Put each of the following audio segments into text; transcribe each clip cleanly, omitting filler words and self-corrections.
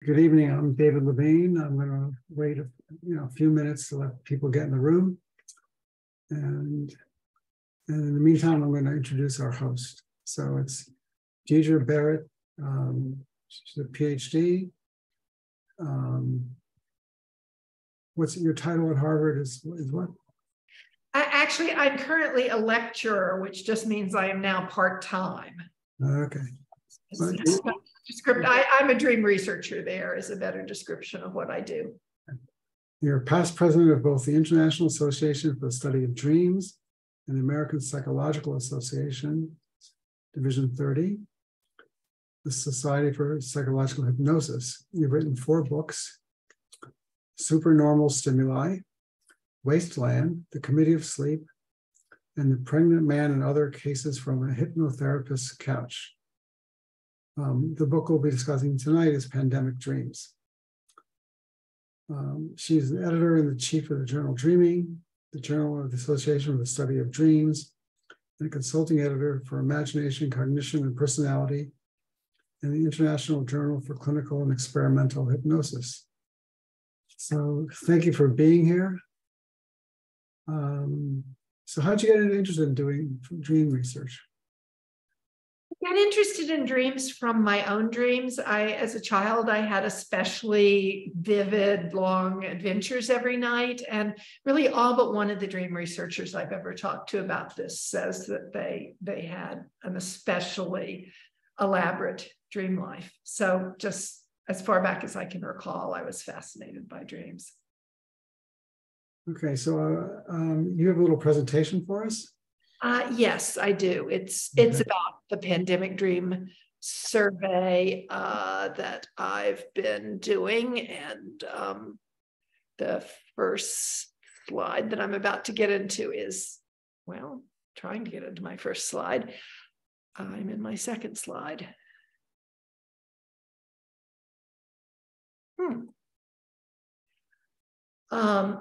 Good evening. I'm David Levine. I'm going to wait a few minutes to let people get in the room. And in the meantime, I'm going to introduce our host. So it's Deirdre Barrett. She's a PhD. What's your title at Harvard is what? I'm currently a lecturer, which just means I am now part-time. Okay. I'm a dream researcher there is a better description of what I do. You're past president of both the International Association for the Study of Dreams and the American Psychological Association, Division 30, the Society for Psychological Hypnosis. You've written 4 books: Supernormal Stimuli, Wasteland, The Committee of Sleep, and The Pregnant Man and Other Cases from a Hypnotherapist's Couch. The book we'll be discussing tonight is Pandemic Dreams. She's the editor and the chief of the journal Dreaming, the Journal of the Association for the Study of Dreams, and a consulting editor for Imagination, Cognition, and Personality, and the International Journal for Clinical and Experimental Hypnosis. So thank you for being here. So how'd you get interested in doing dream research? I got interested in dreams from my own dreams. As a child, I had especially vivid, long adventures every night. And really all but one of the dream researchers I've ever talked to about this says that they had an especially elaborate dream life. So just as far back as I can recall, I was fascinated by dreams. Okay, so you have a little presentation for us? Yes, I do. It's about the pandemic dream survey that I've been doing. And the first slide that I'm about to get into is, well, trying to get into my first slide. I'm in my second slide.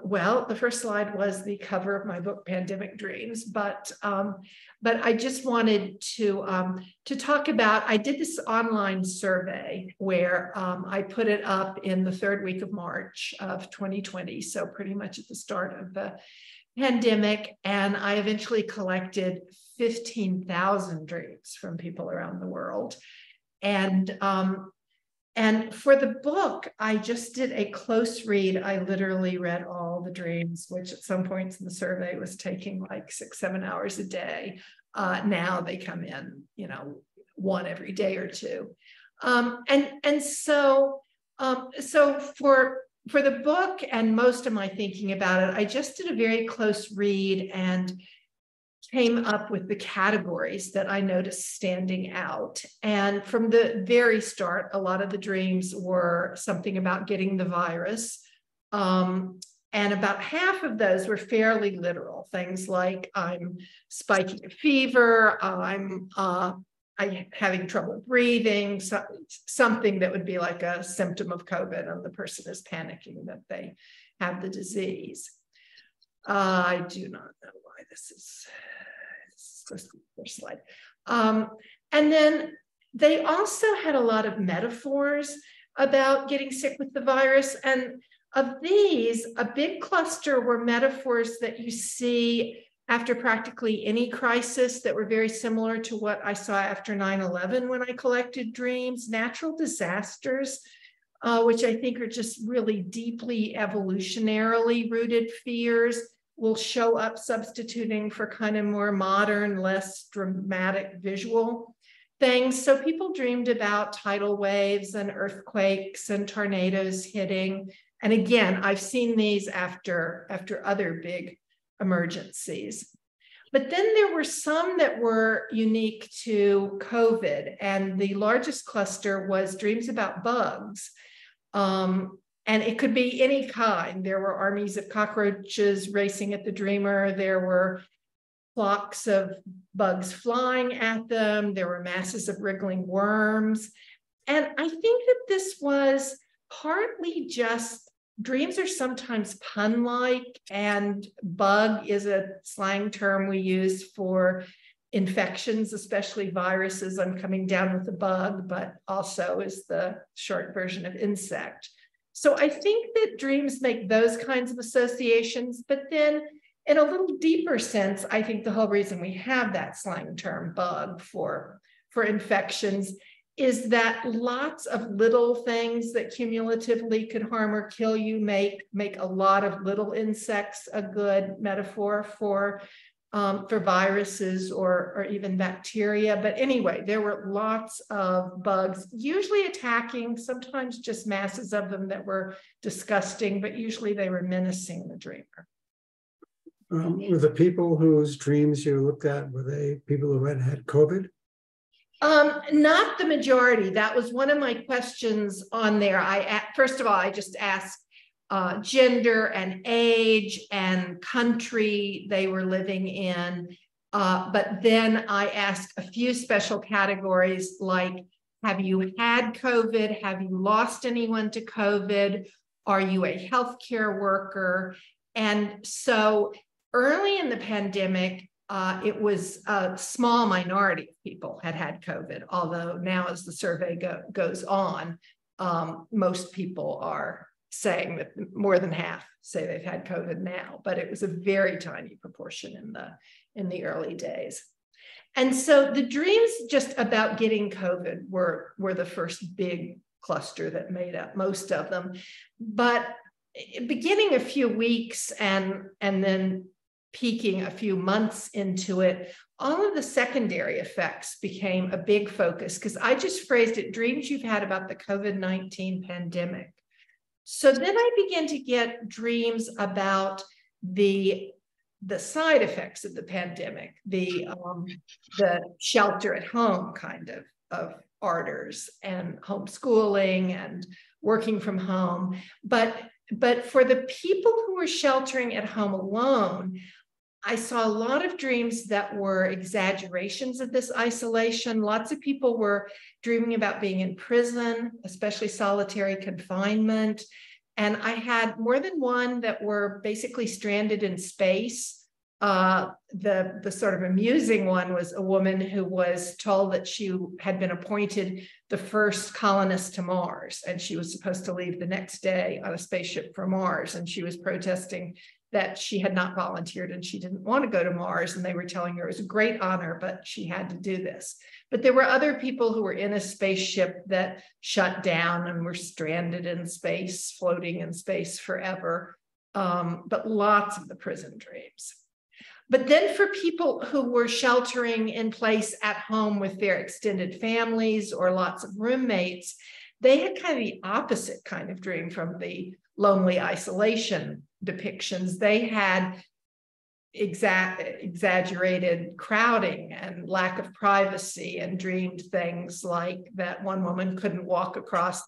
Well, the first slide was the cover of my book, Pandemic Dreams, but I just wanted to talk about, I did this online survey where I put it up in the 3rd week of March of 2020, so pretty much at the start of the pandemic, and I eventually collected 15,000 dreams from people around the world. And for the book, I just did a close read. I literally read all the dreams, which at some points in the survey was taking like 6-7 hours a day. Now they come in, one every day or two. So for the book and most of my thinking about it, I just did a very close read and came up with the categories that I noticed standing out. And from the very start, a lot of the dreams were something about getting the virus. And about half of those were fairly literal, things like I'm spiking a fever, I'm having trouble breathing, something that would be like a symptom of COVID and the person is panicking that they have the disease. I do not know why this is the first slide. And then they also had a lot of metaphors about getting sick with the virus. And of these, a big cluster were metaphors that you see after practically any crisis that were very similar to what I saw after 9/11 when I collected dreams. Natural disasters, which I think are just really deeply evolutionarily rooted fears, will show up substituting for kind of more modern, less dramatic visual things. So people dreamed about tidal waves and earthquakes and tornadoes hitting. And again, I've seen these after other big emergencies. But then there were some that were unique to COVID, and the largest cluster was dreams about bugs. And it could be any kind. There were armies of cockroaches racing at the dreamer. There were flocks of bugs flying at them. There were masses of wriggling worms. And I think that this was partly just, dreams are sometimes pun-like, and bug is a slang term we use for infections, especially viruses. I'm coming down with the bug, but also is the short version of insect. So I think that dreams make those kinds of associations, but then in a little deeper sense, I think the whole reason we have that slang term bug for infections is that lots of little things that cumulatively could harm or kill you make a lot of little insects a good metaphor for viruses or even bacteria. But anyway, there were lots of bugs, usually attacking, sometimes just masses of them that were disgusting, but usually they were menacing the dreamer. Were the people whose dreams you looked at, were they people who had COVID? Not the majority. That was one of my questions on there. First of all, I just asked gender and age and country they were living in. But then I asked a few special categories like, have you had COVID? Have you lost anyone to COVID? Are you a healthcare worker? And so early in the pandemic, it was a small minority of people had COVID, although now as the survey goes on, most people are saying that more than half say they've had COVID now, but it was a very tiny proportion in the early days. And so the dreams just about getting COVID were the first big cluster that made up most of them. But beginning a few weeks and then peaking a few months into it, all of the secondary effects became a big focus, because I just phrased it, dreams you've had about the COVID-19 pandemic. So then I began to get dreams about the side effects of the pandemic, the shelter at home kind of orders and homeschooling and working from home. But for the people who were sheltering at home alone, I saw a lot of dreams that were exaggerations of this isolation. Lots of people were dreaming about being in prison, especially solitary confinement. And I had more than one that were basically stranded in space. The sort of amusing one was a woman who was told that she had been appointed the first colonist to Mars, and she was supposed to leave the next day on a spaceship for Mars. And she was protesting that she had not volunteered and she didn't want to go to Mars. And they were telling her it was a great honor, but she had to do this. But there were other people who were in a spaceship that shut down and were stranded in space, floating in space forever. But lots of the prison dreams. But then for people who were sheltering in place at home with their extended families or lots of roommates, they had kind of the opposite kind of dream from the lonely isolation depictions. They had exaggerated crowding and lack of privacy, and dreamed things like that one woman couldn't walk across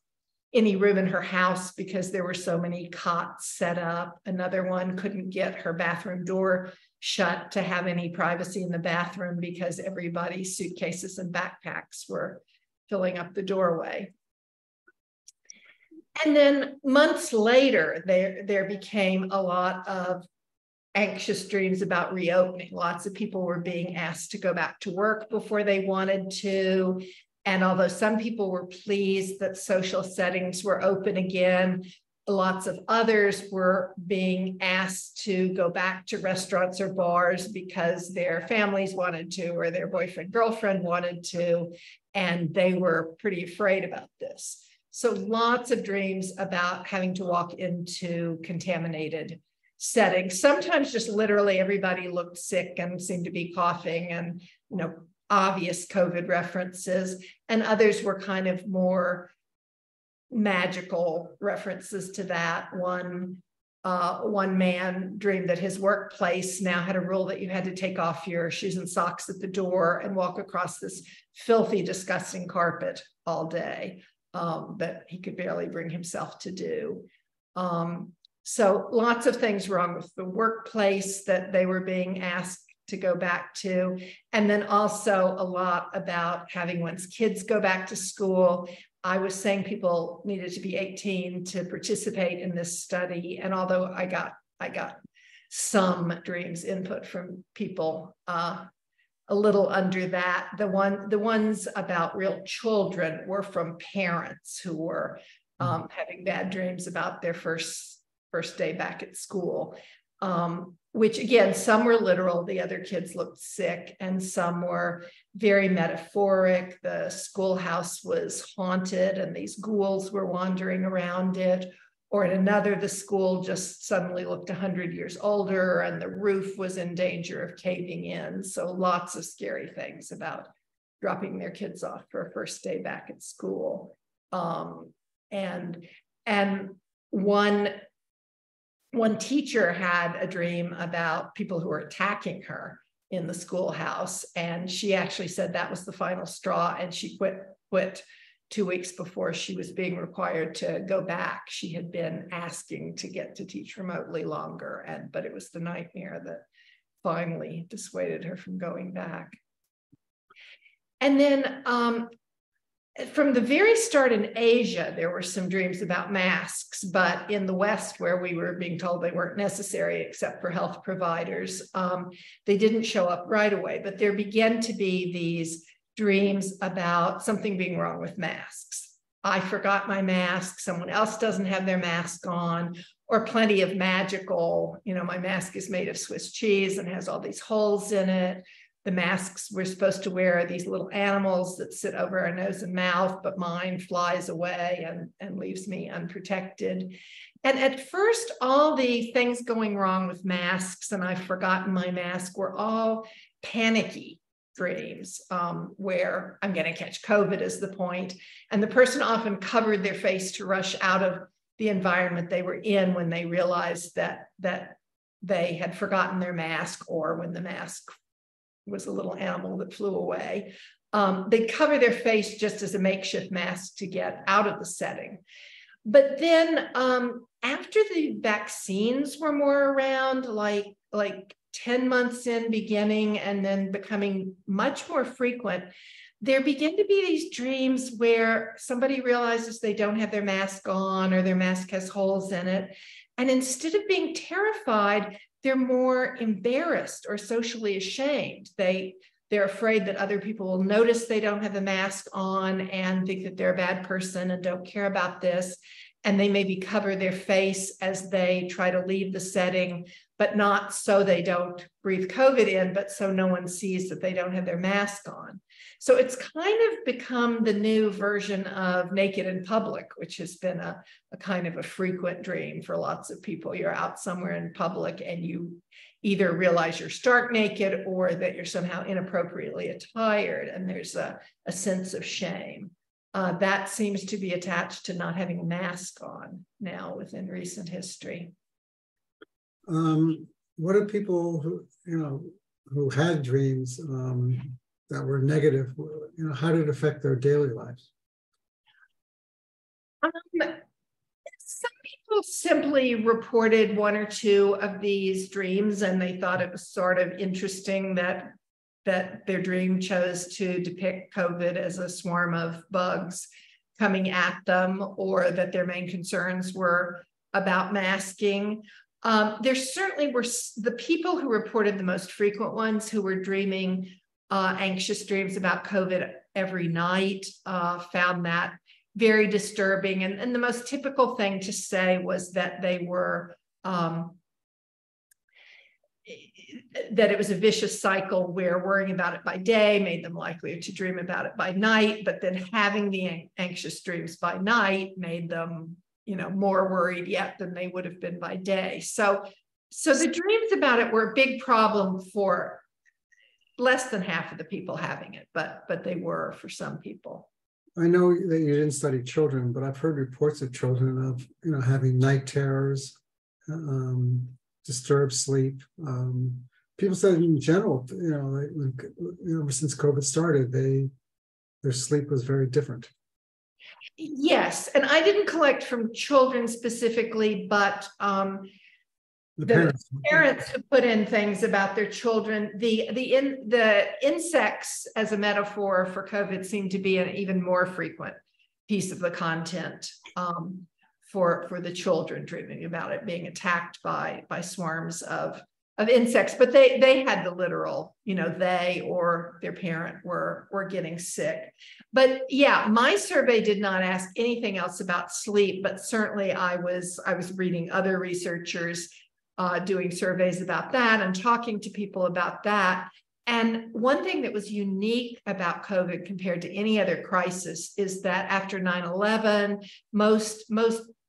any room in her house because there were so many cots set up. Another one couldn't get her bathroom door shut to have any privacy in the bathroom because everybody's suitcases and backpacks were filling up the doorway. And then months later, there became a lot of anxious dreams about reopening. Lots of people were being asked to go back to work before they wanted to. And although some people were pleased that social settings were open again, lots of others were being asked to go back to restaurants or bars because their families wanted to, or their boyfriend, girlfriend wanted to, and they were pretty afraid about this. So lots of dreams about having to walk into contaminated settings. Sometimes just literally everybody looked sick and seemed to be coughing, and obvious COVID references, and others were kind of more magical references to that. One man dreamed that his workplace now had a rule that you had to take off your shoes and socks at the door and walk across this filthy, disgusting carpet all day that he could barely bring himself to do. So lots of things wrong with the workplace that they were being asked to go back to. And then also a lot about having one's kids go back to school. I was saying people needed to be 18 to participate in this study. And although I got some dreams input from people a little under that. The ones about real children were from parents who were having bad dreams about their first day back at school, which again, some were literal, the other kids looked sick, and some were very metaphoric. The schoolhouse was haunted and these ghouls were wandering around it. Or in another, the school just suddenly looked 100 years older and the roof was in danger of caving in. So lots of scary things about dropping their kids off for a first day back at school. And one teacher had a dream about people who were attacking her in the schoolhouse. And she actually said that was the final straw, and she quit 2 weeks before she was being required to go back. She had been asking to get to teach remotely longer, but it was the nightmare that finally dissuaded her from going back. And then from the very start in Asia, there were some dreams about masks, but in the West, where we were being told they weren't necessary except for health providers, they didn't show up right away. But there began to be these dreams about something being wrong with masks. I forgot my mask, someone else doesn't have their mask on, or plenty of magical, my mask is made of Swiss cheese and has all these holes in it. The masks we're supposed to wear are these little animals that sit over our nose and mouth, but mine flies away and leaves me unprotected. And at first, all the things going wrong with masks and I've forgotten my mask were all panicky dreams, where I'm going to catch COVID is the point. And the person often covered their face to rush out of the environment they were in when they realized that they had forgotten their mask, or when the mask was a little animal that flew away. They cover their face just as a makeshift mask to get out of the setting. But then after the vaccines were more around, like 10 months in beginning and then becoming much more frequent, there begin to be these dreams where somebody realizes they don't have their mask on, or their mask has holes in it. And instead of being terrified, they're more embarrassed or socially ashamed. They're afraid that other people will notice they don't have a mask on and think that they're a bad person and don't care about this. And they maybe cover their face as they try to leave the setting, but not so they don't breathe COVID in, but so no one sees that they don't have their mask on. So it's kind of become the new version of naked in public, which has been a kind of a frequent dream for lots of people. You're out somewhere in public and you either realize you're stark naked or that you're somehow inappropriately attired, and there's a sense of shame. That seems to be attached to not having a mask on now within recent history. What are people who had dreams that were negative? How did it affect their daily lives? Some people simply reported one or two of these dreams, and they thought it was sort of interesting that their dream chose to depict COVID as a swarm of bugs coming at them, or that their main concerns were about masking. There certainly were the people who reported the most frequent ones who were dreaming anxious dreams about COVID every night, found that very disturbing. And the most typical thing to say was that they were, that it was a vicious cycle where worrying about it by day made them likelier to dream about it by night, but then having the anxious dreams by night made them, more worried yet than they would have been by day. So the dreams about it were a big problem for less than half of the people having it, but they were for some people. I know that you didn't study children, but I've heard reports of children of having night terrors, disturbed sleep. People said in general, ever since COVID started, their sleep was very different. Yes, and I didn't collect from children specifically, but the parents who put in things about their children. The insects as a metaphor for COVID seem to be an even more frequent piece of the content for the children, dreaming about it being attacked by swarms of insects, but they had the literal, they or their parent were getting sick. But yeah, my survey did not ask anything else about sleep, but certainly I was reading other researchers doing surveys about that and talking to people about that. And one thing that was unique about COVID compared to any other crisis is that after 9/11, most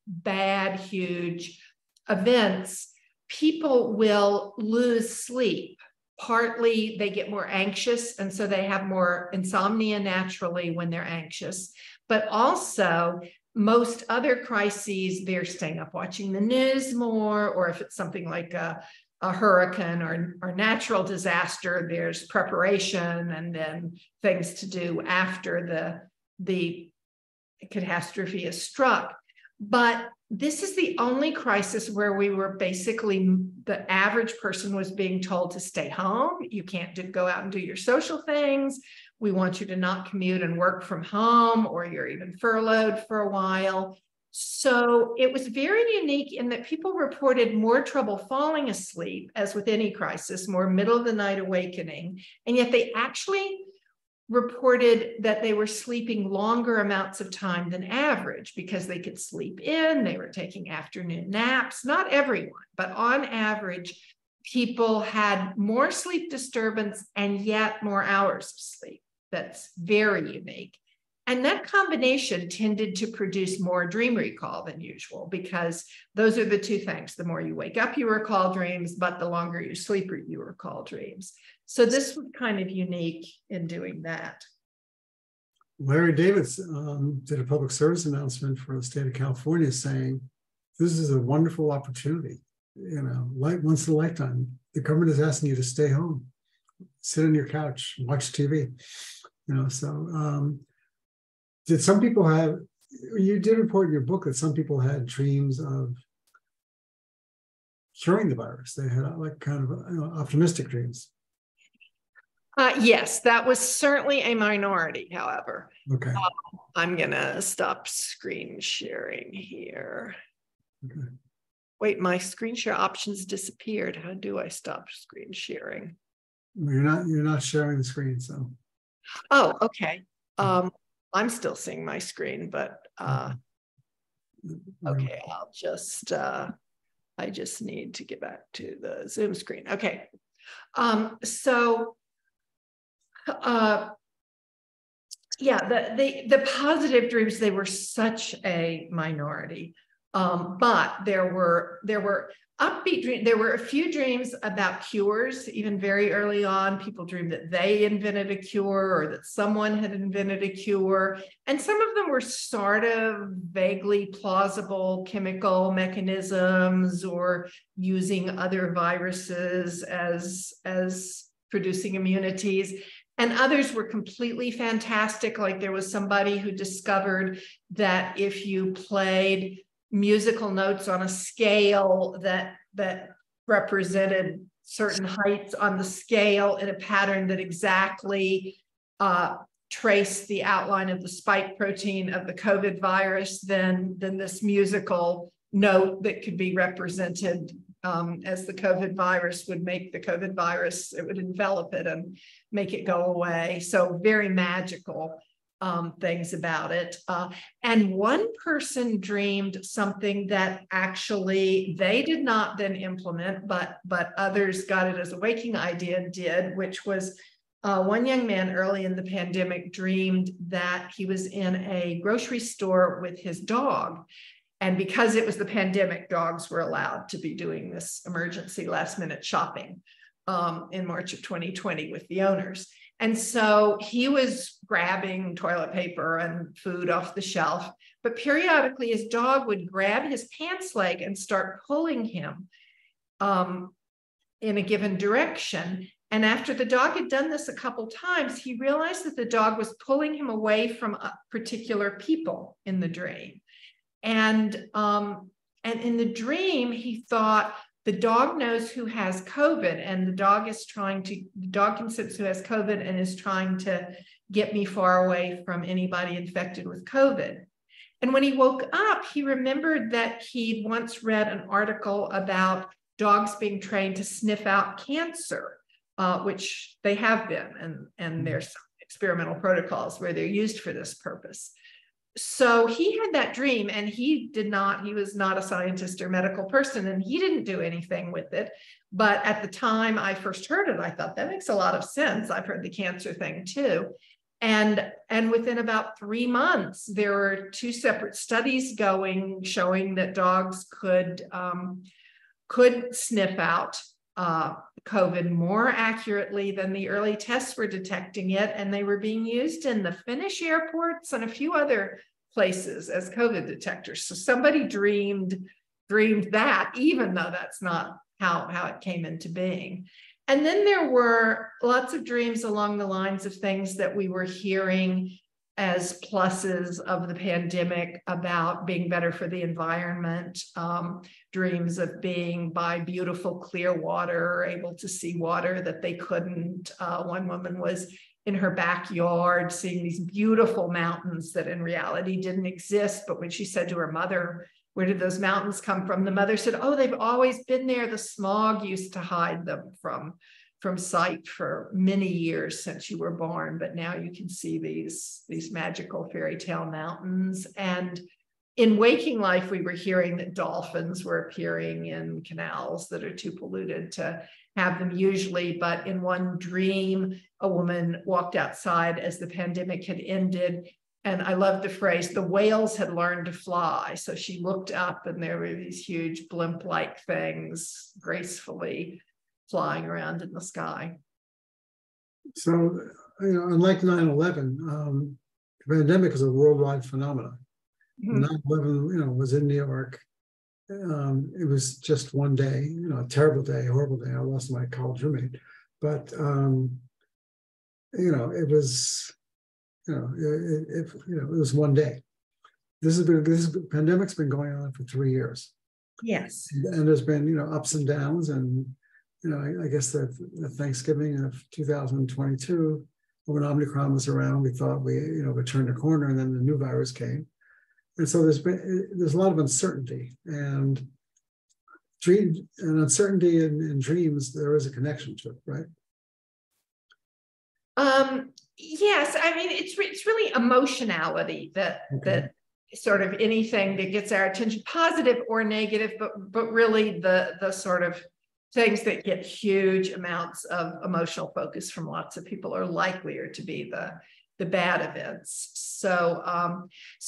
bad, huge events, people will lose sleep. Partly they get more anxious, and so they have more insomnia naturally when they're anxious. But also, most other crises, they're staying up watching the news more, or if it's something like a hurricane or natural disaster, there's preparation and then things to do after the catastrophe is struck. But this is the only crisis where we were basically, the average person was being told to stay home. You can't go out and do your social things. We want you to not commute and work from home, or you're even furloughed for a while. So it was very unique in that people reported more trouble falling asleep, as with any crisis, more middle of the night awakening. And yet they actually reported that they were sleeping longer amounts of time than average because they could sleep in, they were taking afternoon naps. Not everyone, but on average, people had more sleep disturbance and yet more hours of sleep. That's very unique. And that combination tended to produce more dream recall than usual, because those are the two things. The more you wake up, you recall dreams, but the longer you sleep, you recall dreams. So this was kind of unique in doing that. Larry Davis did a public service announcement for the state of California saying, this is a wonderful opportunity, like once in a lifetime. The government is asking you to stay home, sit on your couch, watch TV, so did some people have, you did report in your book that some people had dreams of curing the virus. They had like kind of optimistic dreams. Yes, that was certainly a minority, however. Okay. I'm going to stop screen sharing here. Okay. Wait, my screen share options disappeared. How do I stop screen sharing? Well, you're not sharing the screen, so. Oh, okay. I'm still seeing my screen, but okay, I'll just, I just need to get back to the Zoom screen. Okay. Yeah, the positive dreams, they were such a minority, but there were upbeat dreams. There were a few dreams about cures. Even very early on, people dreamed that they invented a cure or that someone had invented a cure. And some of them were sort of vaguely plausible chemical mechanisms or using other viruses as producing immunities. And others were completely fantastic. Like there was somebody who discovered that if you played musical notes on a scale that represented certain heights on the scale in a pattern that exactly traced the outline of the spike protein of the COVID virus, then this musical note that could be represented as the COVID virus would make the COVID virus, it would envelop it and make it go away. So very magical things about it. And one person dreamed something that actually they did not then implement, but others got it as a waking idea and did, which was one young man early in the pandemic dreamed that he was in a grocery store with his dog. And because it was the pandemic, dogs were allowed to be doing this emergency last minute shopping in March of 2020 with the owners. And so he was grabbing toilet paper and food off the shelf, but periodically his dog would grab his pants leg and start pulling him in a given direction. And after the dog had done this a couple times, he realized that the dog was pulling him away from particular people in the dream. And in the dream, he thought, the dog knows who has COVID, and the dog can sense who has COVID and is trying to get me far away from anybody infected with COVID. And when he woke up, he remembered that he'd once read an article about dogs being trained to sniff out cancer, which they have been, and there's some experimental protocols where they're used for this purpose. So he had that dream, and he was not a scientist or medical person, and he didn't do anything with it. But at the time I first heard it, I thought that makes a lot of sense. I've heard the cancer thing too. And within about 3 months, there were 2 separate studies going, showing that dogs could sniff out COVID more accurately than the early tests were detecting it. And they were being used in the Finnish airports and a few other places as COVID detectors. So somebody dreamed that, even though that's not how it came into being. And then there were lots of dreams along the lines of things that we were hearing as pluses of the pandemic about being better for the environment, dreams of being by beautiful, clear water, able to see water that they couldn't. One woman was in her backyard seeing these beautiful mountains that in reality didn't exist. But when she said to her mother, "Where did those mountains come from?" the mother said, "Oh, they've always been there. The smog used to hide them from sight for many years since you were born, but now you can see these magical fairy tale mountains." And in waking life, we were hearing that dolphins were appearing in canals that are too polluted to have them usually. But in one dream, a woman walked outside as the pandemic had ended. And I love the phrase, the whales had learned to fly. So she looked up and there were these huge blimp-like things gracefully flying around in the sky. So, unlike 9/11, the pandemic is a worldwide phenomenon. 9/11, was in New York. It was just one day, a terrible day, a horrible day. I lost my college roommate, but it was, it was one day. This pandemic's been going on for 3 years. Yes, and there's been ups and downs, and I guess that the Thanksgiving of 2022, when Omicron was around, we thought we turned a corner, and then the new virus came. And so there's a lot of uncertainty, and uncertainty in dreams, there is a connection to it, right? Yes, I mean, it's really emotionality that sort of anything that gets our attention, positive or negative, but really the sort of things that get huge amounts of emotional focus from lots of people are likelier to be the bad events. So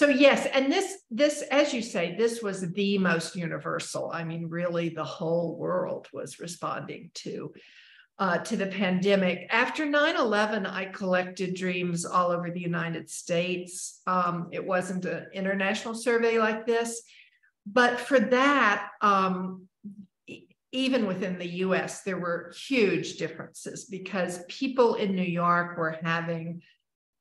yes, and this, as you say, this was the most universal. I mean, really, the whole world was responding to the pandemic. After 9/11, I collected dreams all over the United States. It wasn't an international survey like this, but for that, even within the US, there were huge differences because people in New York were having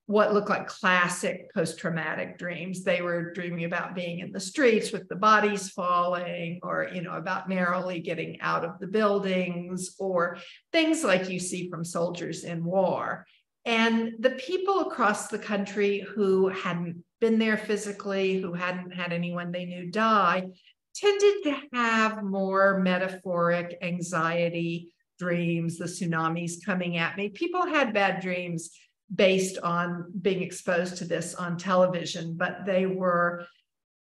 what looked like classic post-traumatic dreams. They were dreaming about being in the streets with the bodies falling, or, about narrowly getting out of the buildings, or things like you see from soldiers in war. And the people across the country who hadn't been there physically, who hadn't had anyone they knew die, tended to have more metaphoric anxiety dreams, the tsunamis coming at me. People had bad dreams based on being exposed to this on television, but they were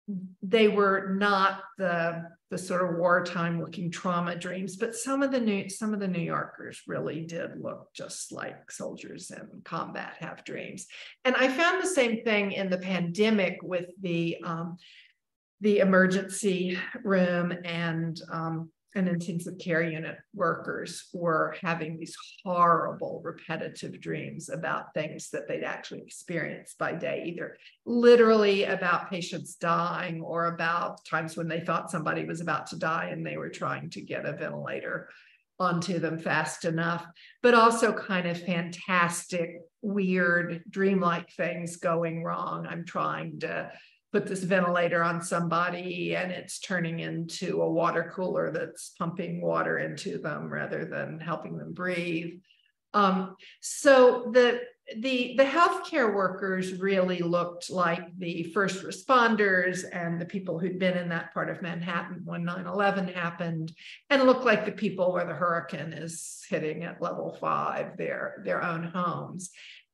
not the sort of wartime looking trauma dreams. But some of the New Yorkers really did look just like soldiers in combat have dreams. And I found the same thing in the pandemic with the emergency room and intensive care unit workers were having these horrible repetitive dreams about things that they'd actually experienced by day, either literally about patients dying or about times when they thought somebody was about to die and they were trying to get a ventilator onto them fast enough, but also kind of fantastic, weird, dreamlike things going wrong. I'm trying to put this ventilator on somebody and it's turning into a water cooler that's pumping water into them rather than helping them breathe. So the healthcare workers really looked like the first responders and the people who'd been in that part of Manhattan when 9/11 happened, and looked like the people where the hurricane is hitting at level 5, their own homes.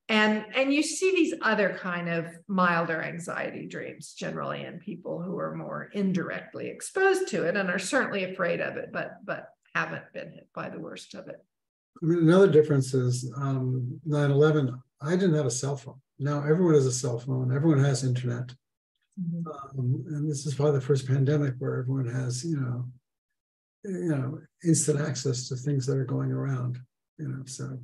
And you see these other kind of milder anxiety dreams generally in people who are more indirectly exposed to it and are certainly afraid of it, but haven't been hit by the worst of it. I mean, another difference is 9/11, I didn't have a cell phone. Now everyone has a cell phone, everyone has internet. And this is probably the first pandemic where everyone has, instant access to things that are going around, so.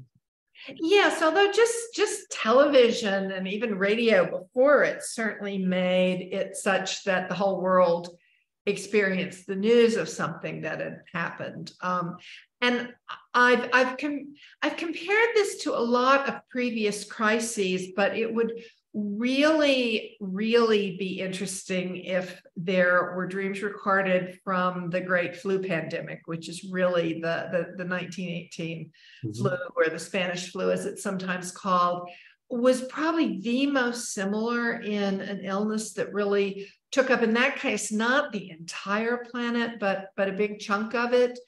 Yes, although just television and even radio before it certainly made it such that the whole world experienced the news of something that had happened. And I've compared this to a lot of previous crises, but it would really, really be interesting if there were dreams recorded from the Great Flu Pandemic, which is really the 1918 flu, or the Spanish flu, as it's sometimes called, was probably the most similar in an illness that really took up, in that case, not the entire planet, but a big chunk of it.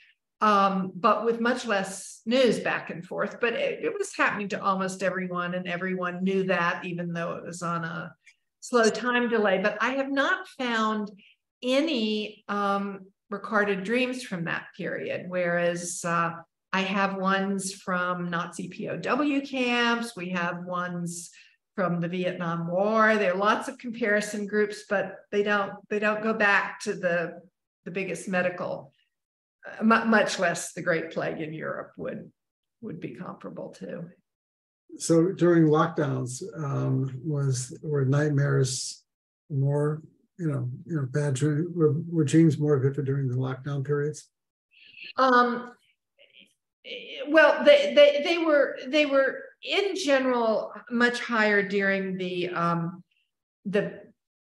But with much less news back and forth. But it was happening to almost everyone, and everyone knew that, even though it was on a slow time delay. But I have not found any recorded dreams from that period, whereas I have ones from Nazi POW camps. We have ones from the Vietnam War. There are lots of comparison groups, but they don't go back to the biggest medical, much less the Great Plague in Europe would be comparable to. So during lockdowns, were nightmares more, bad dreams? Were dreams more vivid during the lockdown periods? Well, they were in general much higher during the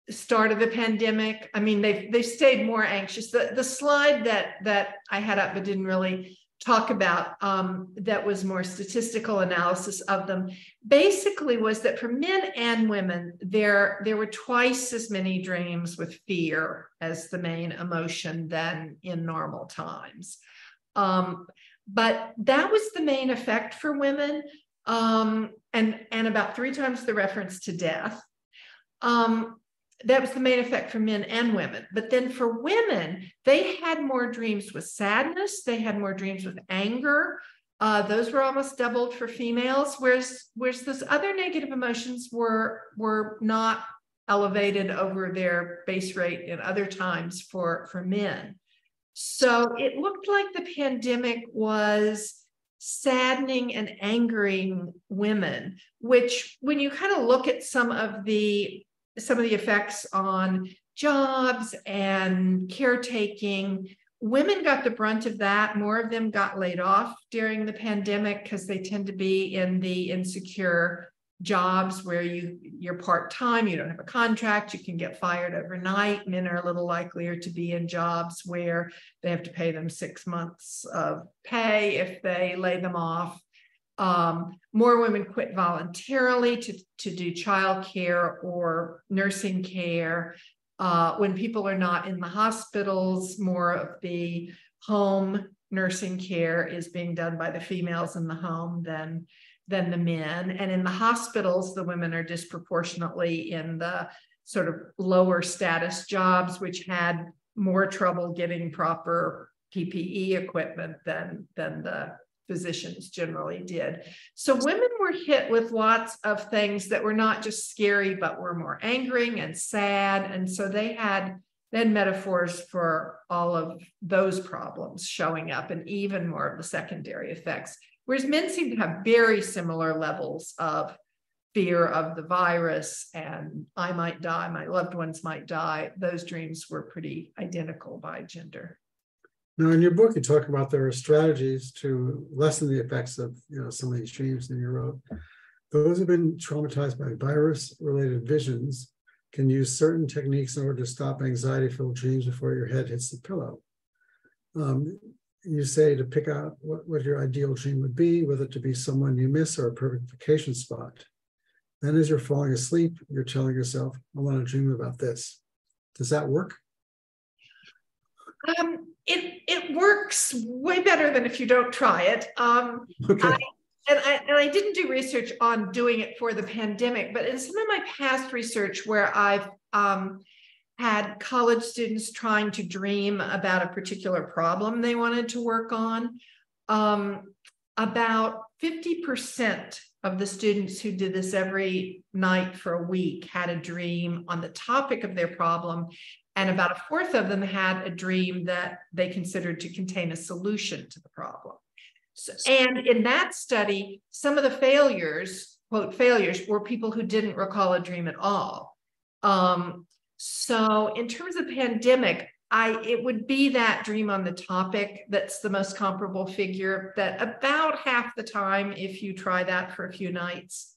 start of the pandemic. I mean, they've stayed more anxious. The slide that I had up but didn't really talk about, that was more statistical analysis of them, basically was that for men and women, there were twice as many dreams with fear as the main emotion than in normal times. But that was the main effect for women, and about 3 times the reference to death. That was the main effect for men and women. But then for women, they had more dreams with sadness. They had more dreams with anger. Those were almost doubled for females, whereas those other negative emotions were not elevated over their base rate in other times for men. So it looked like the pandemic was saddening and angering women, which when you kind of look at some of the effects on jobs and caretaking, women got the brunt of that. More of them got laid off during the pandemic because they tend to be in the insecure jobs where you're part-time, you don't have a contract, you can get fired overnight. Men are a little likelier to be in jobs where they have to pay them 6 months of pay if they lay them off. More women quit voluntarily to do childcare or nursing care. When people are not in the hospitals, more of the home nursing care is being done by the females in the home than the men. And in the hospitals, the women are disproportionately in the sort of lower status jobs, which had more trouble getting proper PPE equipment than the physicians generally did. So women were hit with lots of things that were not just scary, but were more angering and sad. And so they had then metaphors for all of those problems showing up, and even more of the secondary effects. Whereas men seem to have very similar levels of fear of the virus, and I might die, my loved ones might die. Those dreams were pretty identical by gender. Now, in your book, you talk about there are strategies to lessen the effects of some of these dreams that you wrote. Those who have been traumatized by virus-related visions can use certain techniques in order to stop anxiety-filled dreams before your head hits the pillow. You say to pick out what your ideal dream would be, whether to be someone you miss or a perfect vacation spot. Then as you're falling asleep, you're telling yourself, I want to dream about this. Does that work? It works way better than if you don't try it. Okay. I didn't do research on doing it for the pandemic, but in some of my past research where I've had college students trying to dream about a particular problem they wanted to work on, about 50% of the students who did this every night for a week had a dream on the topic of their problem, and about a fourth of them had a dream that they considered to contain a solution to the problem. So, and in that study, some of the failures, quote, failures, were people who didn't recall a dream at all. So in terms of pandemic, it would be that dream on the topic that's the most comparable figure, that about half the time, if you try that for a few nights,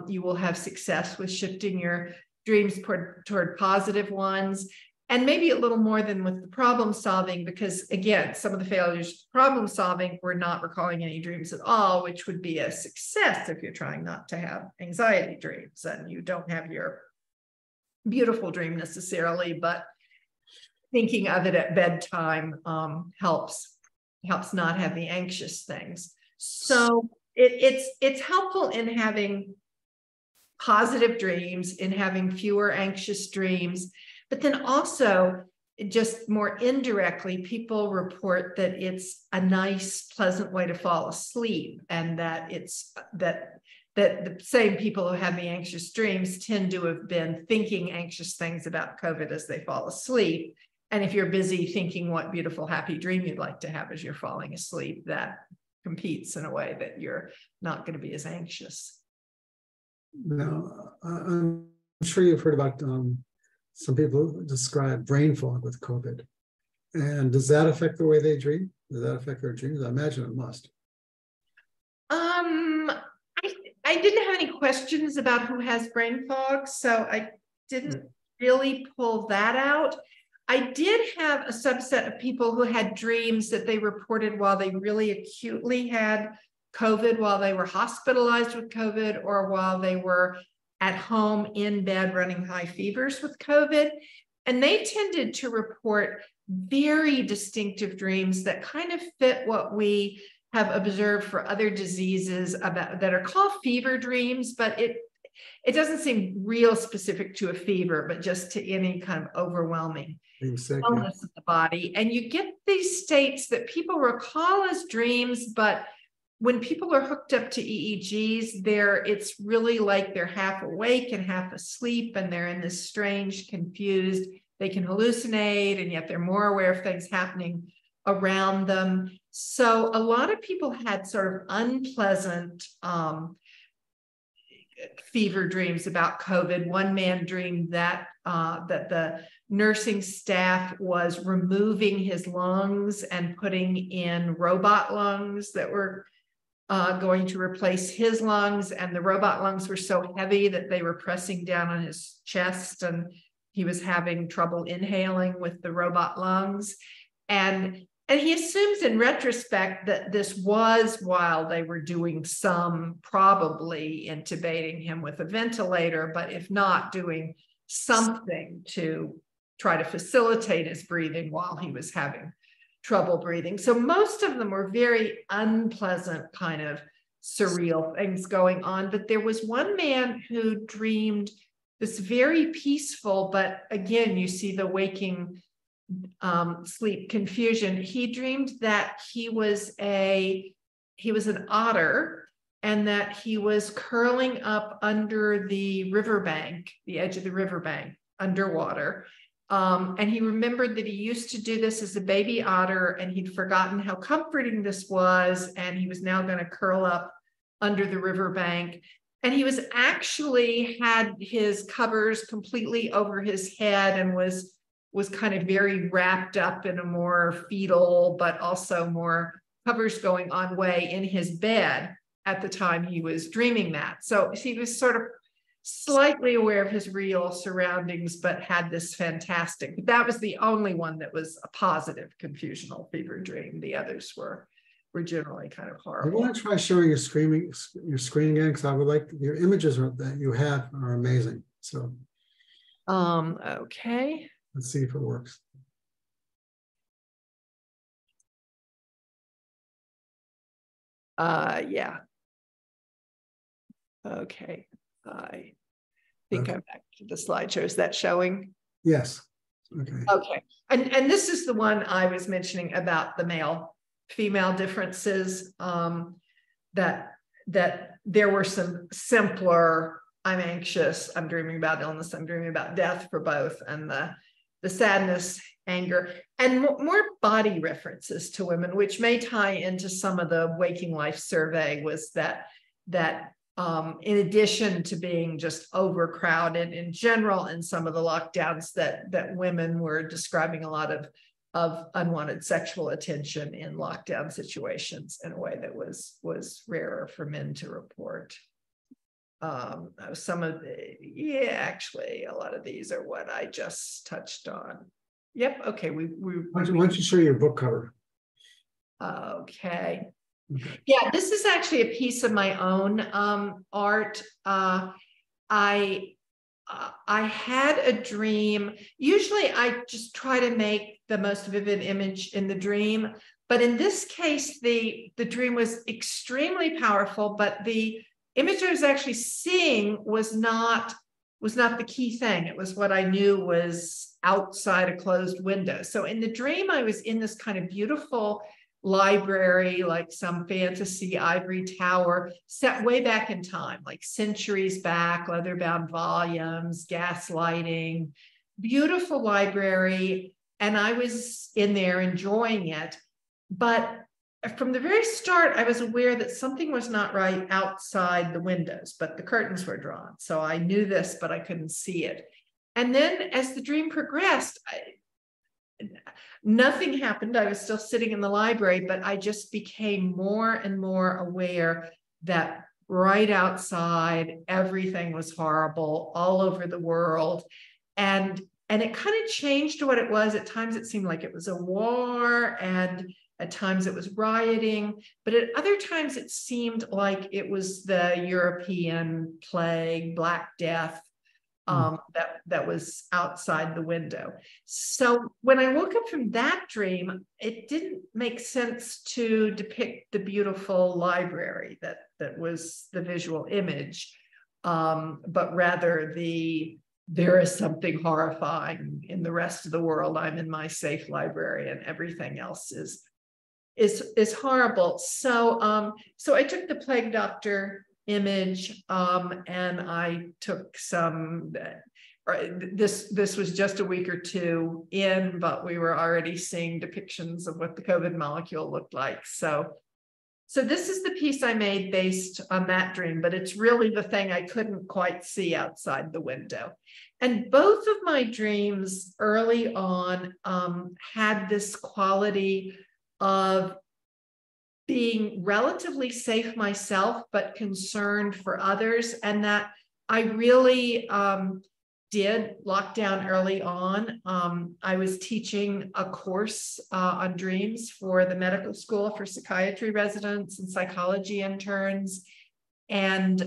you will have success with shifting your dreams toward positive ones. And maybe a little more than with the problem solving, because again, some of the failures problem solving were not recalling any dreams at all, which would be a success if you're trying not to have anxiety dreams and you don't have your beautiful dream necessarily, but thinking of it at bedtime helps not have the anxious things. So it's helpful in having positive dreams, in having fewer anxious dreams, but then also just more indirectly, people report that it's a nice, pleasant way to fall asleep, and that that the same people who have the anxious dreams tend to have been thinking anxious things about COVID as they fall asleep. And if you're busy thinking what beautiful, happy dream you'd like to have as you're falling asleep, that competes in a way that you're not going to be as anxious. Now, I'm sure you've heard about some people describe brain fog with COVID. And does that affect the way they dream? Does that affect their dreams? I imagine it must. I didn't have any questions about who has brain fog, so I didn't really pull that out. I did have a subset of people who had dreams that they reported while they really acutely had COVID, while they were hospitalized with COVID, or while they were at home in bed running high fevers with COVID. And they tended to report very distinctive dreams that kind of fit what we have observed for other diseases that are called fever dreams, but it doesn't seem real specific to a fever, but just to any kind of overwhelming illness of the body. And you get these states that people recall as dreams, but when people are hooked up to EEGs, it's really like they're half awake and half asleep, and they're in this strange, confused, they can hallucinate, and yet they're more aware of things happening around them. So a lot of people had sort of unpleasant fever dreams about COVID. One man dreamed that the nursing staff was removing his lungs and putting in robot lungs that were going to replace his lungs, and the robot lungs were so heavy that they were pressing down on his chest, and he was having trouble inhaling with the robot lungs. And he assumes in retrospect that this was while they were doing some, probably intubating him with a ventilator, but if not, doing something to try to facilitate his breathing while he was having trouble breathing. So most of them were very unpleasant, kind of surreal things going on. But there was one man who dreamed this very peaceful, but again, you see the waking sleep confusion. He dreamed that he was an otter, and that he was curling up under the riverbank, the edge of the riverbank, underwater. And he remembered that he used to do this as a baby otter, and he'd forgotten how comforting this was, and he was now going to curl up under the riverbank. And he was actually had his covers completely over his head and was kind of very wrapped up in a more fetal, but also more covers going on way in his bed at the time he was dreaming that. So he was sort of slightly aware of his real surroundings, but had this fantastic, that was the only one that was a positive confusional fever dream. The others were were generally kind of You horrible. want to try showing your screen again, because I would like your images that you have are amazing. So Okay. let's see if it works. Yeah. Okay. I think Okay. I'm back to the slideshow. Is that showing? Yes. Okay. Okay. And this is the one I was mentioning about the male-female differences, that there were some simpler, I'm anxious, I'm dreaming about illness, I'm dreaming about death for both, and the sadness, anger, and more body references to women, which may tie into some of the Waking Life survey, was that in addition to being just overcrowded in general and some of the lockdowns, that women were describing a lot of unwanted sexual attention in lockdown situations in a way that was rarer for men to report. Some of actually a lot of these are what I just touched on. Yep. Okay. Why don't you show your book cover? Okay. Yeah, this is actually a piece of my own art. I had a dream. Usually I just try to make the most vivid image in the dream, but in this case, the dream was extremely powerful, but the image I was actually seeing was not the key thing. It was what I knew was outside a closed window. So in the dream, I was in this kind of beautiful library, like some fantasy ivory tower set way back in time, like centuries back, leather-bound volumes, gas lighting, beautiful library. And I was in there enjoying it. But from the very start, I was aware that something was not right outside the windows, but the curtains were drawn. So I knew this, but I couldn't see it. And then as the dream progressed, nothing happened. I was still sitting in the library, but I just became more and more aware that right outside, everything was horrible all over the world. And it kind of changed what it was. At times it seemed like it was a war, and at times it was rioting, but at other times it seemed like it was the European plague, Black Death, that was outside the window. So when I woke up from that dream, it didn't make sense to depict the beautiful library that was the visual image, but rather there is something horrifying in the rest of the world. I'm in my safe library, and everything else is horrible. So I took the plague doctor image, and I took some, this was just a week or two in, but we were already seeing depictions of what the COVID molecule looked like. So this is the piece I made based on that dream, but it's really the thing I couldn't quite see outside the window. And both of my dreams early on had this quality of being relatively safe myself, but concerned for others. And that I really did lock down early on. I was teaching a course on dreams for the medical school for psychiatry residents and psychology interns. And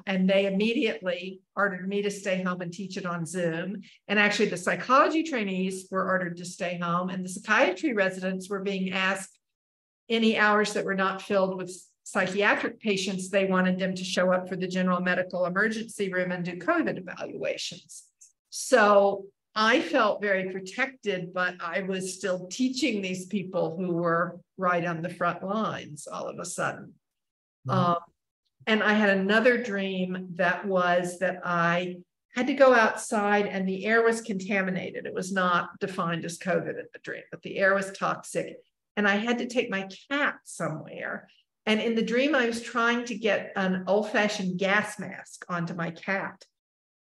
they immediately ordered me to stay home and teach it on Zoom. And actually the psychology trainees were ordered to stay home, and the psychiatry residents were being asked any hours that were not filled with psychiatric patients, they wanted them to show up for the general medical emergency room and do COVID evaluations. So I felt very protected, but I was still teaching these people who were right on the front lines all of a sudden. And I had another dream that was that I had to go outside and the air was contaminated. It was not defined as COVID in the dream, but the air was toxic. And I had to take my cat somewhere. And in the dream, I was trying to get an old-fashioned gas mask onto my cat.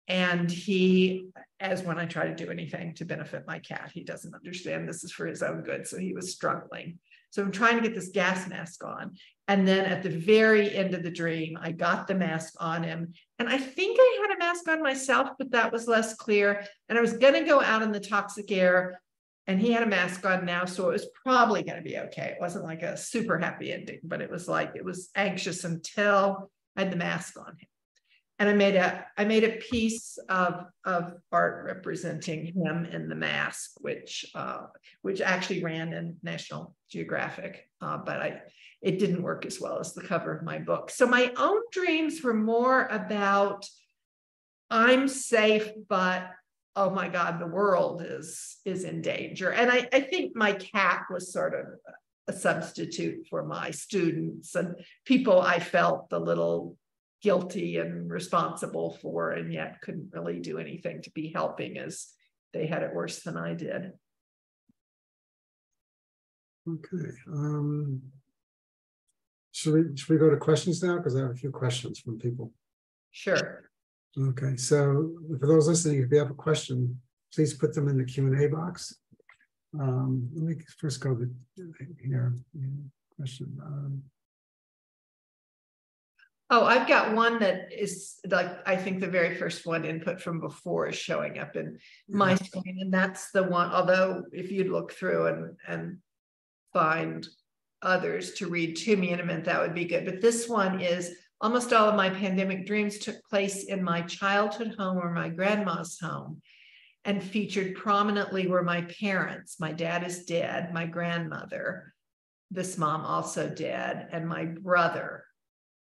And he, as when I try to do anything to benefit my cat, he doesn't understand this is for his own good. So he was struggling. So I'm trying to get this gas mask on. And then at the very end of the dream, I got the mask on him. And I think I had a mask on myself, but that was less clear. And I was going to go out in the toxic air, And he had a mask on now, so it was probably going to be okay. It wasn't like a super happy ending, but it was anxious until I had the mask on him. And I made a piece of art representing him in the mask, which actually ran in National Geographic, but it didn't work as well as the cover of my book. So my own dreams were more about, I'm safe, but oh my God, the world is in danger. And I think my cat was sort of a substitute for my students and people I felt a little guilty and responsible for, and yet couldn't really do anything to be helping, as they had it worse than I did. Okay. Should we go to questions now? Because I have a few questions from people. Sure. Okay, so for those listening, if you have a question, please put them in the Q&A box. Let me first go to here. Question. Oh, I've got one that is like, I think the very first one input from before is showing up in my screen. And that's the one, although if you'd look through and find others to read to me in a minute, that would be good. But this one is, almost all of my pandemic dreams took place in my childhood home or my grandma's home, and featured prominently were my parents. My dad is dead, my grandmother, this mom also dead, and my brother.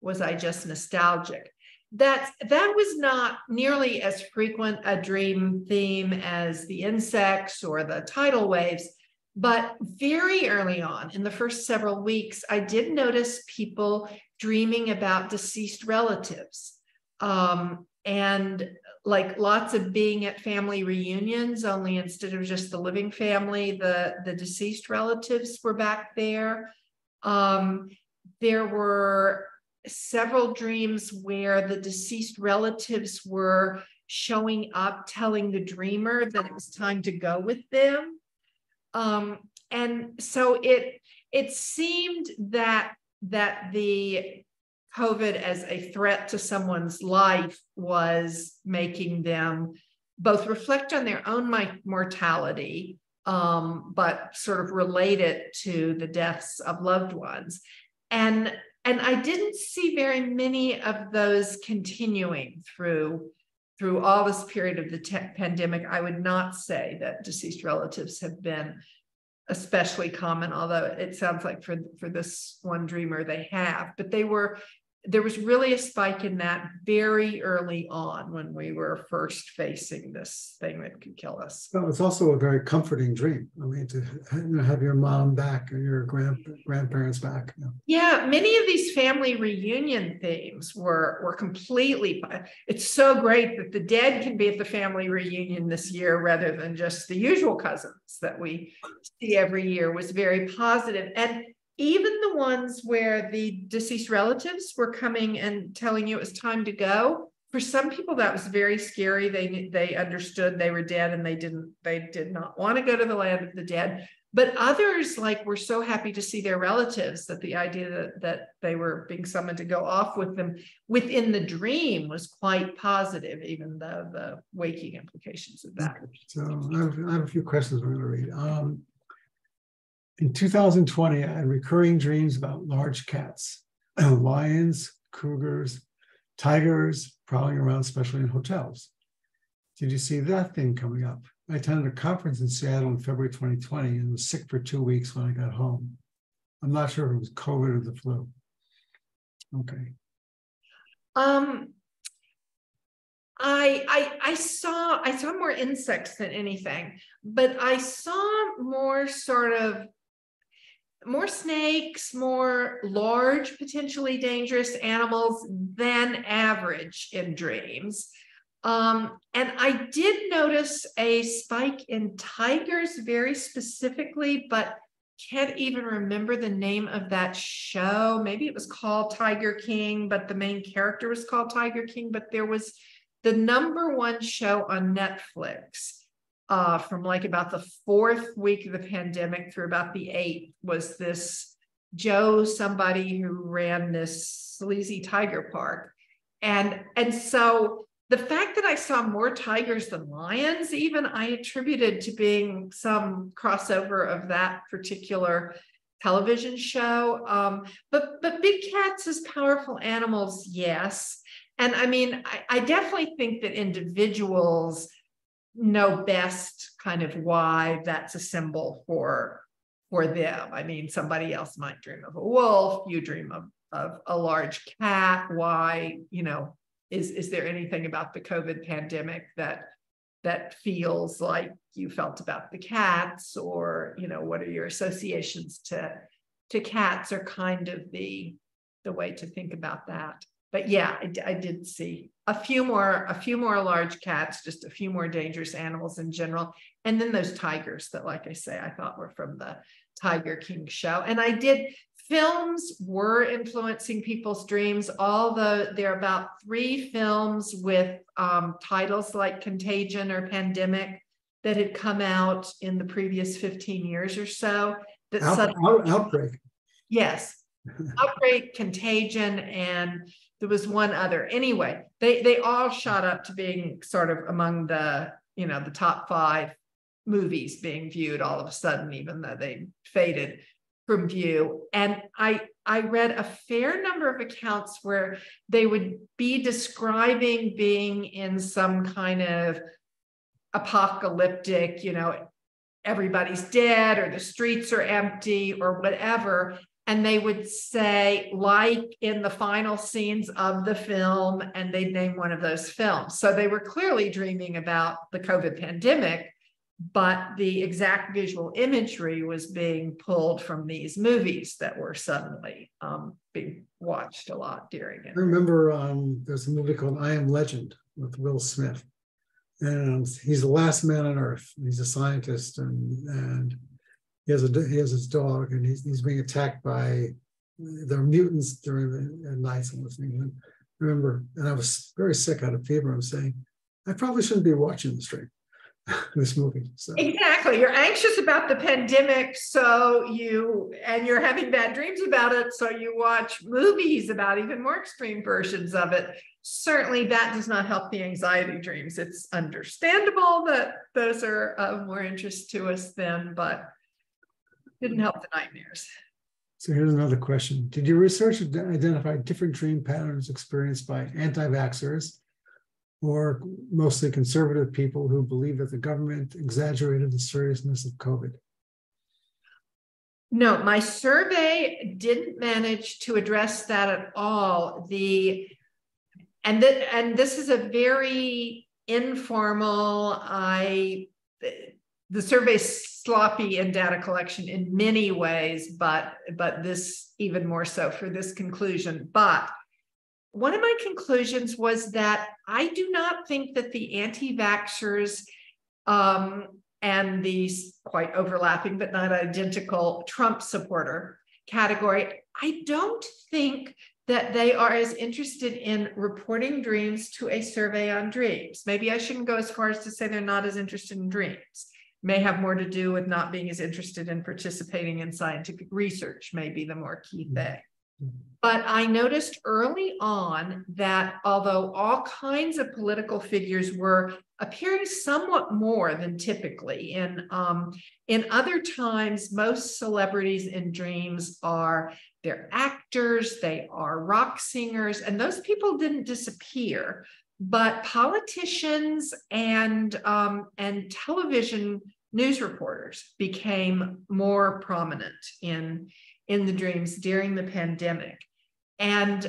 Was I just nostalgic? That was not nearly as frequent a dream theme as the insects or the tidal waves, but very early on, in the first several weeks, I did notice people dreaming about deceased relatives, and like lots of being at family reunions, only instead of just the living family, the deceased relatives were back there. There were several dreams where the deceased relatives were showing up, telling the dreamer that it was time to go with them. And so it seemed that the COVID as a threat to someone's life was making them both reflect on their own mortality, but sort of relate it to the deaths of loved ones. And I didn't see very many of those continuing through all this period of the pandemic. I would not say that deceased relatives have been especially common, although it sounds like for this one dreamer they have, but there was really a spike in that very early on when we were first facing this thing that could kill us. Well, it's also a very comforting dream. I mean, to have your mom back or your grandparents back. Yeah, many of these family reunion themes were completely, it's so great that the dead can be at the family reunion this year rather than just the usual cousins that we see every year, was very positive. And even the ones where the deceased relatives were coming and telling you it was time to go, for some people that was very scary. They understood they were dead and they did not want to go to the land of the dead. But others were so happy to see their relatives that the idea that they were being summoned to go off with them within the dream was quite positive, even though the waking implications of that. So I have a few questions we're going to read. In 2020, I had recurring dreams about large cats, lions, cougars, tigers prowling around, especially in hotels. Did you see that thing coming up? I attended a conference in Seattle in February 2020 and was sick for 2 weeks when I got home. I'm not sure if it was COVID or the flu. Okay. I saw more insects than anything, but I saw more snakes, more large, potentially dangerous animals than average in dreams. And I did notice a spike in tigers very specifically, but can't even remember the name of that show. Maybe it was called Tiger King, but the main character was called Tiger King. But there was the #1 show on Netflix from about the 4th week of the pandemic through about the 8th, was this Joe somebody who ran this sleazy tiger park. And so the fact that I saw more tigers than lions, even, I attributed to being some crossover of that particular television show. But big cats as powerful animals, yes. And I mean, I definitely think that individuals know best kind of why that's a symbol for them. I mean, somebody else might dream of a wolf, you dream of a large cat. Why, you know, is there anything about the COVID pandemic that feels like you felt about the cats? Or, you know, what are your associations to cats, are kind of the way to think about that. But yeah, I did see a few more large cats, just a few more dangerous animals in general. And then those tigers that, like I say, I thought were from the Tiger King show. And films were influencing people's dreams, although there are about 3 films with titles like Contagion or Pandemic that had come out in the previous 15 years or so. That Outbreak. Yes. Outbreak, Contagion, and there was one other. Anyway, they all shot up to being sort of among the, you know, the top 5 movies being viewed all of a sudden, even though they faded from view. And I read a fair number of accounts where they would be describing being in some kind of apocalyptic, you know, everybody's dead or the streets are empty or whatever. And they would say, like in the final scenes of the film, and they'd name one of those films. So they were clearly dreaming about the COVID pandemic, but the exact visual imagery was being pulled from these movies that were suddenly being watched a lot during it. I remember there's a movie called I Am Legend with Will Smith. And he's the last man on Earth. He's a scientist, and he has his dog, and he's being attacked by, there are mutants during the nights and listening. And I remember, and I was very sick, out of fever. I'm saying, I probably shouldn't be watching this movie. So. Exactly. You're anxious about the pandemic, and you're having bad dreams about it, so you watch movies about even more extreme versions of it. Certainly that does not help the anxiety dreams. It's understandable that those are of more interest to us then, but didn't help the nightmares. So here's another question. Did your research identify different dream patterns experienced by anti-vaxxers or mostly conservative people who believe that the government exaggerated the seriousness of COVID? No, my survey didn't manage to address that at all. And this is a very informal, the survey's sloppy in data collection in many ways, but this even more so for this conclusion. But one of my conclusions was that I do not think that the anti-vaxxers and these quite overlapping but not identical Trump supporter category, I don't think that they are as interested in reporting dreams to a survey on dreams. Maybe I shouldn't go as far as to say they're not as interested in dreams. May have more to do with not being as interested in participating in scientific research, may be the more key thing. But I noticed early on that although all kinds of political figures were appearing somewhat more than typically in other times, most celebrities in dreams they're actors, they are rock singers, and those people didn't disappear. But politicians and television news reporters became more prominent in the dreams during the pandemic. And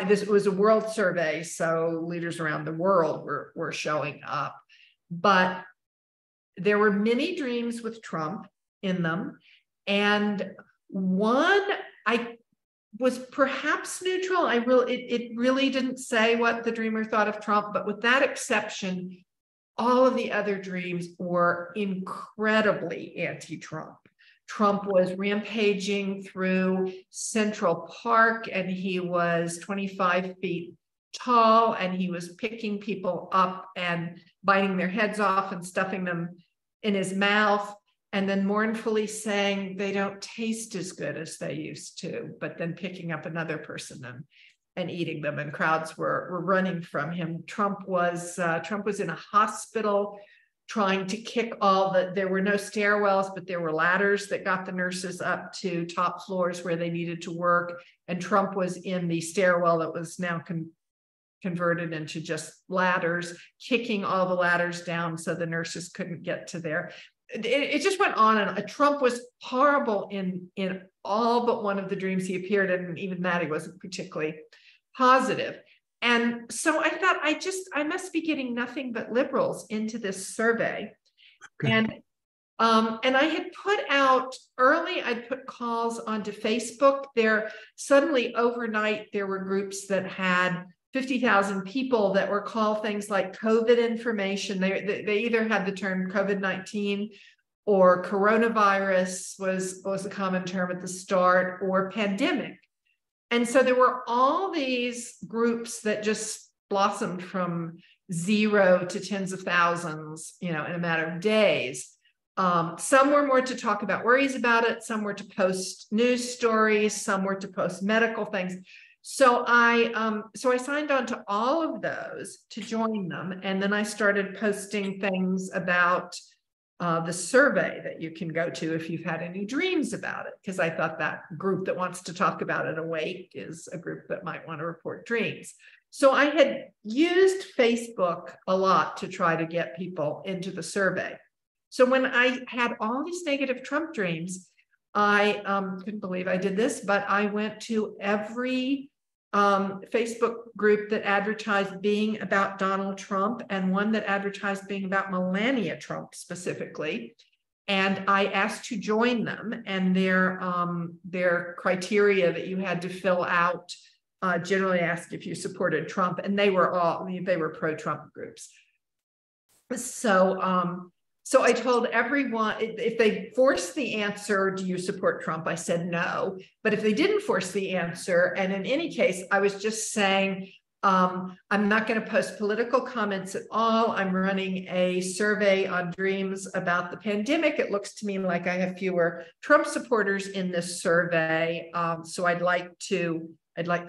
this was a world survey, so leaders around the world were showing up. But there were many dreams with Trump in them. And one, I was perhaps neutral. It really didn't say what the dreamer thought of Trump, but with that exception, all of the other dreams were incredibly anti-Trump. Trump was rampaging through Central Park, and he was 25 feet tall, and he was picking people up and biting their heads off and stuffing them in his mouth, and then mournfully saying they don't taste as good as they used to, but then picking up another person and and eating them, and crowds were running from him. Trump was in a hospital trying to kick there were no stairwells, but there were ladders that got the nurses up to top floors where they needed to work. And Trump was in the stairwell that was now converted into just ladders, kicking all the ladders down so the nurses couldn't get to there. It just went on, and Trump was horrible in all but one of the dreams he appeared in, and even that he wasn't particularly positive. And so I thought, I must be getting nothing but liberals into this survey. Okay. And I had put out early, I'd put calls onto Facebook. Suddenly overnight, there were groups that had 50,000 people that were called things like COVID information. They either had the term COVID-19 or coronavirus was a common term at the start, or pandemic. And so there were all these groups that just blossomed from 0 to tens of thousands, in a matter of days. Some were more to talk about worries about it. Some were to post news stories. Some were to post medical things. So I signed on to all of those to join them. And then I started posting things about the survey that you can go to if you've had any dreams about it, because I thought that group that wants to talk about it awake is a group that might want to report dreams. So I had used Facebook a lot to try to get people into the survey. So when I had all these negative Trump dreams, I couldn't believe I did this, but I went to every Facebook group that advertised being about Donald Trump, and one that advertised being about Melania Trump specifically. And I asked to join them, and their criteria that you had to fill out generally asked if you supported Trump, and they were pro-Trump groups. So I told everyone, if they forced the answer, do you support Trump? I said no. But if they didn't force the answer, and in any case, I was just saying, I'm not going to post political comments at all. I'm running a survey on dreams about the pandemic. It looks to me like I have fewer Trump supporters in this survey. So I'd like to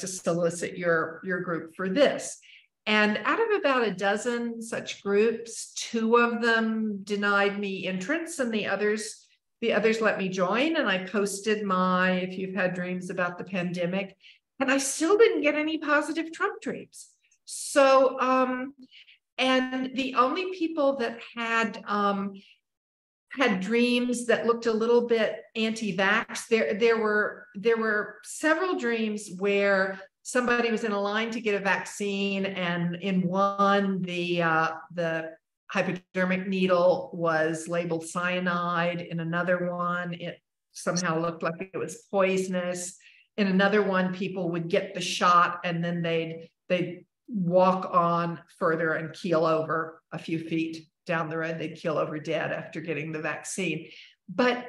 solicit your group for this. And out of about a dozen such groups, 2 of them denied me entrance, and the others let me join. And I posted if you've had dreams about the pandemic, and I still didn't get any positive Trump dreams. So, and the only people that had dreams that looked a little bit anti-vax, there were several dreams where somebody was in a line to get a vaccine, and in one, the hypodermic needle was labeled cyanide. In another one, it somehow looked like it was poisonous. In another one, people would get the shot, and then they'd walk on further and keel over a few feet down the road. They'd keel over dead after getting the vaccine. But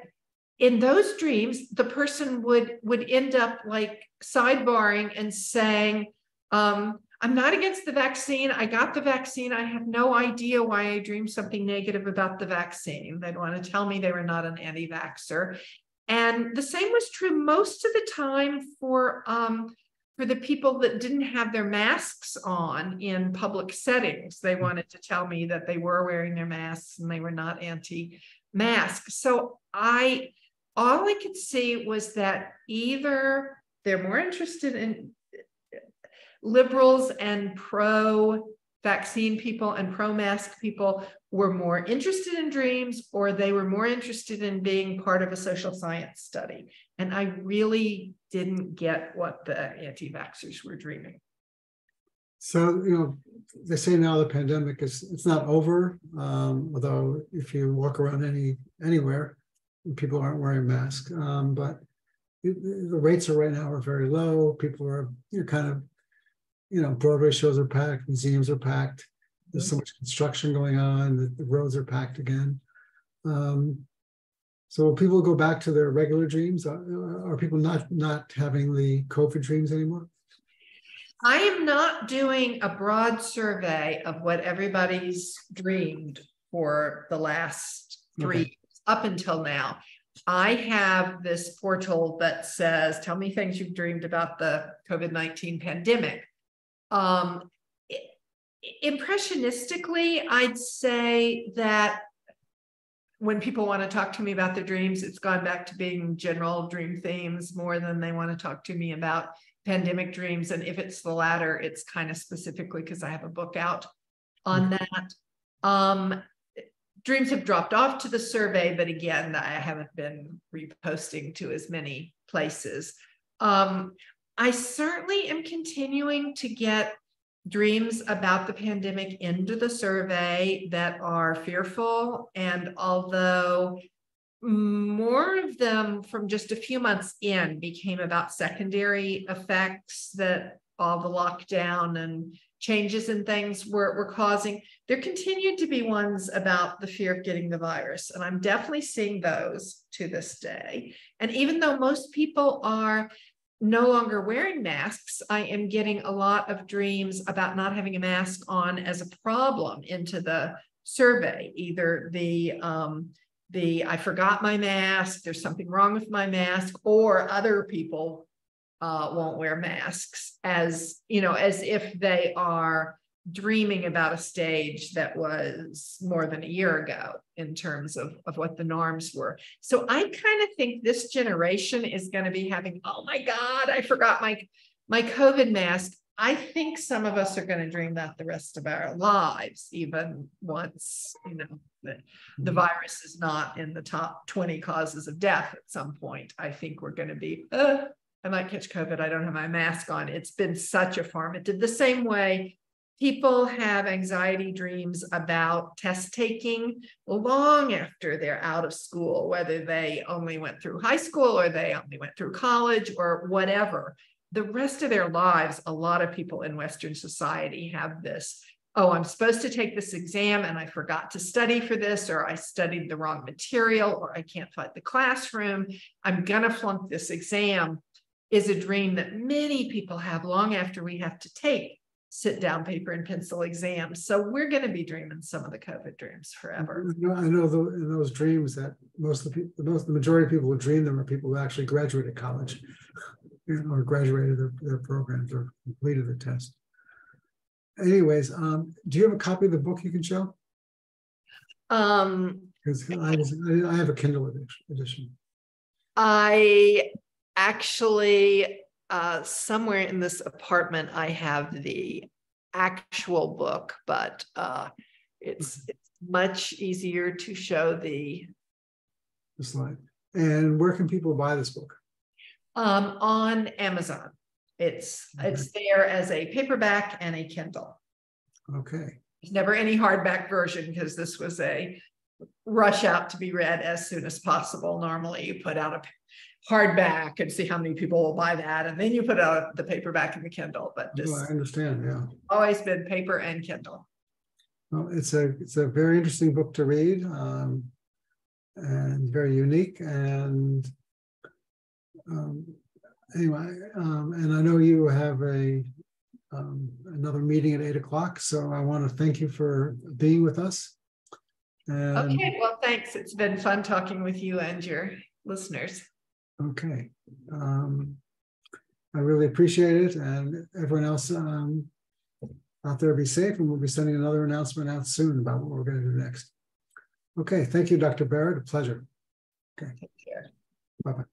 in those dreams, the person would end up like sidebarring and saying, I'm not against the vaccine. I got the vaccine. I have no idea why I dreamed something negative about the vaccine. They'd want to tell me they were not an anti-vaxxer. And the same was true most of the time for the people that didn't have their masks on in public settings. They wanted to tell me that they were wearing their masks and they were not anti-mask. So all I could see was that either they're more interested in liberals and pro-vaccine people and pro-mask people were more interested in dreams, or they were more interested in being part of a social science study. And I really didn't get what the anti-vaxxers were dreaming. So, they say now the pandemic it's not over, although if you walk around anywhere, people aren't wearing masks, but the rates right now are very low. People are Broadway shows are packed, museums are packed. There's so much construction going on that the roads are packed again. So will people go back to their regular dreams? Are people not having the COVID dreams anymore? I am not doing a broad survey of what everybody's dreamed for the last 3 years up until now. I have this portal that says, tell me things you've dreamed about the COVID-19 pandemic. Impressionistically, I'd say that when people want to talk to me about their dreams, it's gone back to being general dream themes more than they want to talk to me about pandemic dreams. And if it's the latter, it's kind of specifically because I have a book out on that. Dreams have dropped off to the survey, but again, I haven't been reposting to as many places. I certainly am continuing to get dreams about the pandemic into the survey that are fearful. And although more of them from just a few months in became about secondary effects that all the lockdown and changes in things were causing, there continued to be ones about the fear of getting the virus. And I'm definitely seeing those to this day. And even though most people are no longer wearing masks, I am getting a lot of dreams about not having a mask on as a problem into the survey. Either the I forgot my mask, there's something wrong with my mask, or other people won't wear masks, as you know, as if they are dreaming about a stage that was more than a year ago in terms of what the norms were. So I kind of think this generation is going to be having, oh my God, I forgot my COVID mask. I think some of us are going to dream that the rest of our lives, even once, you know, the virus is not in the top 20 causes of death at some point. I think we're going to be, I might catch COVID, I don't have my mask on. It's been such a formative, the same way people have anxiety dreams about test taking long after they're out of school, whether they only went through high school or they only went through college or whatever. The rest of their lives, a lot of people in Western society have this, oh, I'm supposed to take this exam and I forgot to study for this, or I studied the wrong material, or I can't find the classroom. I'm gonna flunk this exam, is a dream that many people have long after we have to take sit down paper and pencil exams. So we're going to be dreaming some of the COVID dreams forever. I know in those dreams that the majority of people who dream them are people who actually graduated college or graduated their programs or completed the test. Anyways, do you have a copy of the book you can show? Because I have a Kindle edition. I actually, somewhere in this apartment, I have the actual book, but it's much easier to show the slide. And where can people buy this book? On Amazon. It's there as a paperback and a Kindle. Okay. There's never any hardback version because this was a rush out to be read as soon as possible. Normally you put out a hardback and see how many people will buy that, and then you put out the paperback and the Kindle. But this I understand, yeah. Always been paper and Kindle. Well, it's a very interesting book to read, and very unique. And anyway, and I know you have another meeting at 8 o'clock, so I want to thank you for being with us. And, okay, well, thanks. It's been fun talking with you and your listeners. Okay. I really appreciate it, and everyone else out there, be safe, and we'll be sending another announcement out soon about what we're going to do next. Okay, thank you, Dr. Barrett. A pleasure. Okay. Take care. Bye-bye.